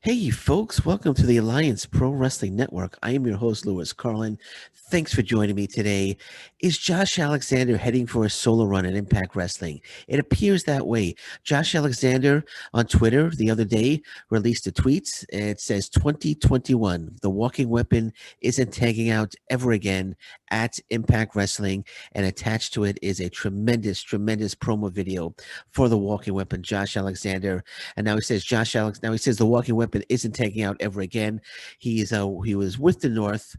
Hey, folks, welcome to the Alliance Pro Wrestling Network. I am your host, Lewis Carlin. Thanks for joining me today. Is Josh Alexander heading for a solo run at Impact Wrestling? It appears that way. Josh Alexander on Twitter the other day released a tweet. It says 2021, the walking weapon isn't tagging out ever again at Impact Wrestling. And attached to it is a tremendous, tremendous promo video for the walking weapon, Josh Alexander. And now he says Now he says the walking weapon isn't taking out ever again. He was with the North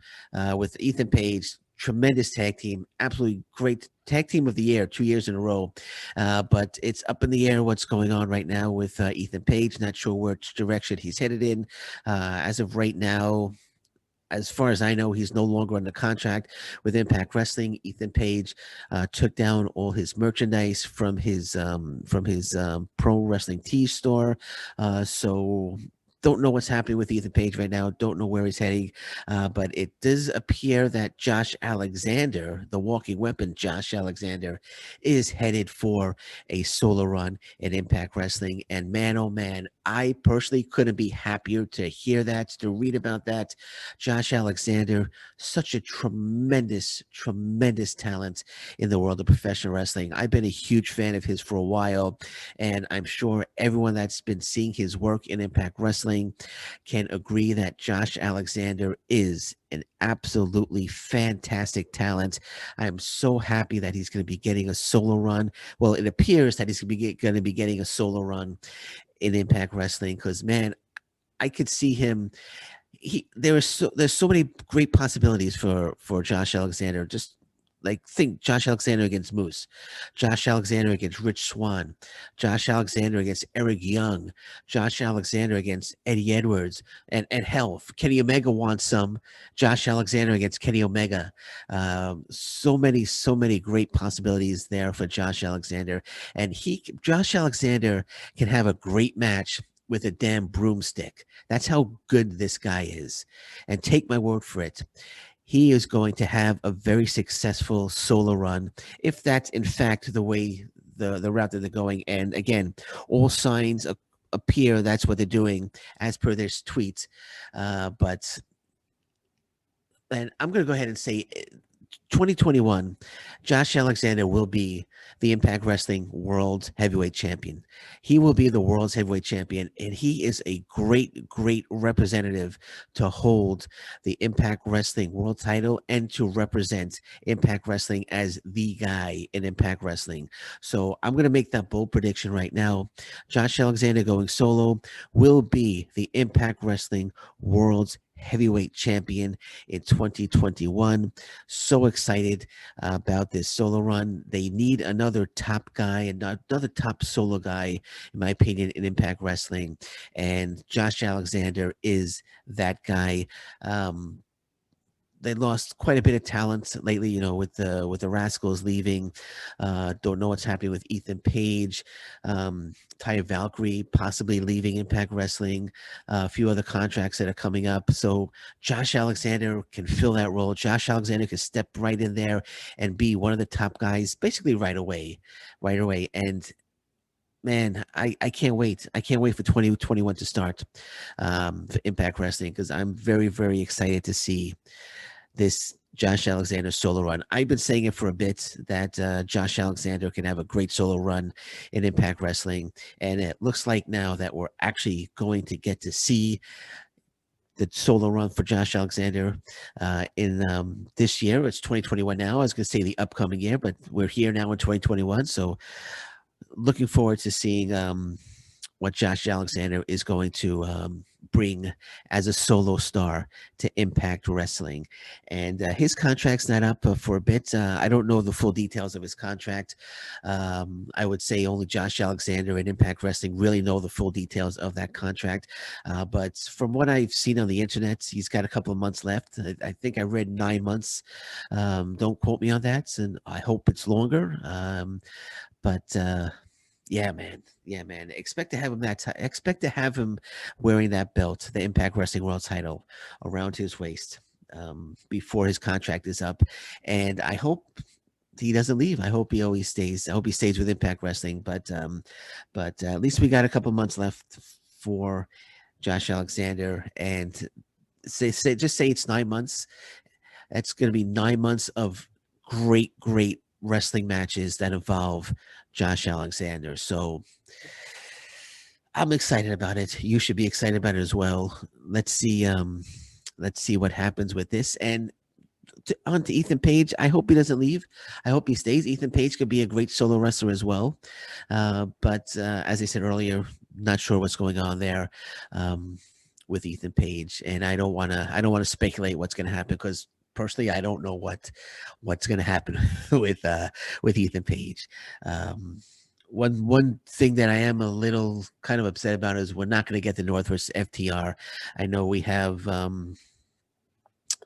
with Ethan Page. Tremendous tag team, absolutely great tag team of the year, 2 years in a row. But it's up in the air what's going on right now with Ethan Page. Not sure which direction he's headed in. As of right now, as far as I know, he's no longer under contract with Impact Wrestling. Ethan Page took down all his merchandise from his pro wrestling tees store. So don't know what's happening with Ethan Page right now. Don't know where he's heading. But it does appear that Josh Alexander, the walking weapon, Josh Alexander, is headed for a solo run in Impact Wrestling. And man, oh man, I personally couldn't be happier to hear that, to read about that. Josh Alexander, such a tremendous, tremendous talent in the world of professional wrestling. I've been a huge fan of his for a while, and I'm sure everyone that's been seeing his work in Impact Wrestling can agree that Josh Alexander is an absolutely fantastic talent. I'm so happy that he's going to be getting a solo run. Well, it appears that he's going to be getting a solo run in Impact Wrestling because, man, I could see him there's so many great possibilities for Josh Alexander. Just like think Josh Alexander against Moose, Josh Alexander against Rich Swann, Josh Alexander against Eric Young, Josh Alexander against Eddie Edwards, and hell, if Kenny Omega wants some, Josh Alexander against Kenny Omega. So many great possibilities there for Josh Alexander, and Josh Alexander can have a great match with a damn broomstick. That's how good this guy is. And take my word for it, he is going to have a very successful solo run if that's in fact the way the route that they're going. And again, all signs appear that's what they're doing as per their tweets. But and I'm going to go ahead and say 2021, Josh Alexander will be the Impact Wrestling World Heavyweight Champion. He will be the World's Heavyweight Champion, and he is a great, great representative to hold the Impact Wrestling World title and to represent Impact Wrestling as the guy in Impact Wrestling. So I'm going to make that bold prediction right now. Josh Alexander going solo will be the Impact Wrestling World's Heavyweight Champion in 2021. So excited about this solo run. They need another top guy and another top solo guy, in my opinion, in Impact Wrestling. And Josh Alexander is that guy. They lost quite a bit of talent lately, with the Rascals leaving. Don't know what's happening with Ethan Page, Ty Valkyrie possibly leaving Impact Wrestling, a few other contracts that are coming up. So Josh Alexander can fill that role. Josh Alexander can step right in there and be one of the top guys, basically right away, right away. And man, I can't wait. I can't wait for 2021 to start for Impact Wrestling because I'm very, very excited to see this Josh Alexander solo run. I've been saying it for a bit that Josh Alexander can have a great solo run in Impact Wrestling. And it looks like now that we're actually going to get to see the solo run for Josh Alexander in this year. It's 2021 now. I was going to say the upcoming year, but we're here now in 2021. So looking forward to seeing what Josh Alexander is going to bring as a solo star to Impact Wrestling. And his contract's not up for a bit. I don't know the full details of his contract. I would say only Josh Alexander and Impact Wrestling really know the full details of that contract. But from what I've seen on the internet, he's got a couple of months left. I think I read 9 months. Don't quote me on that, and I hope it's longer. But yeah, man. Yeah, man. Expect to have him wearing that belt, the Impact Wrestling World title, around his waist before his contract is up. And I hope he doesn't leave. I hope he always stays. I hope he stays with Impact Wrestling. But at least we got a couple months left for Josh Alexander, and just say it's 9 months. That's going to be 9 months of great wrestling matches that involve Josh Alexander. So I'm excited about it. You should be excited about it as well. Let's see what happens with this. And on to Ethan Page. I hope he doesn't leave. I hope he stays. Ethan Page could be a great solo wrestler as well. But as I said earlier, not sure what's going on there with Ethan Page, and I don't want to speculate what's going to happen because personally, I don't know what's going to happen with Ethan Page. Um, one thing that I am a little kind of upset about is we're not going to get the North versus FTR. I know we have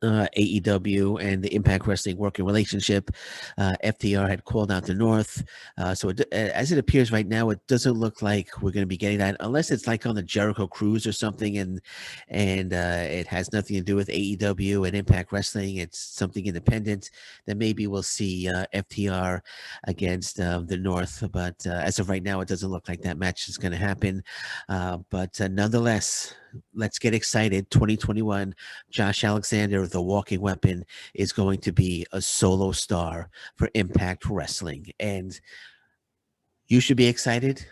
AEW and the Impact Wrestling working relationship. FTR had called out the North. As it appears right now, it doesn't look like we're going to be getting that unless it's like on the Jericho Cruise or something, and it has nothing to do with AEW and Impact Wrestling. It's something independent. Then maybe we'll see FTR against the North. But as of right now, it doesn't look like that match is going to happen. But nonetheless, let's get excited. 2021, Josh Alexander, the walking weapon, is going to be a solo star for Impact Wrestling. And you should be excited.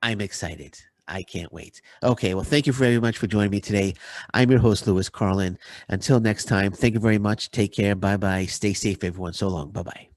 I'm excited. I can't wait. Okay, well, thank you very much for joining me today. I'm your host, Lewis Carlin. Until next time, thank you very much. Take care. Bye bye. Stay safe, everyone. So long. Bye bye.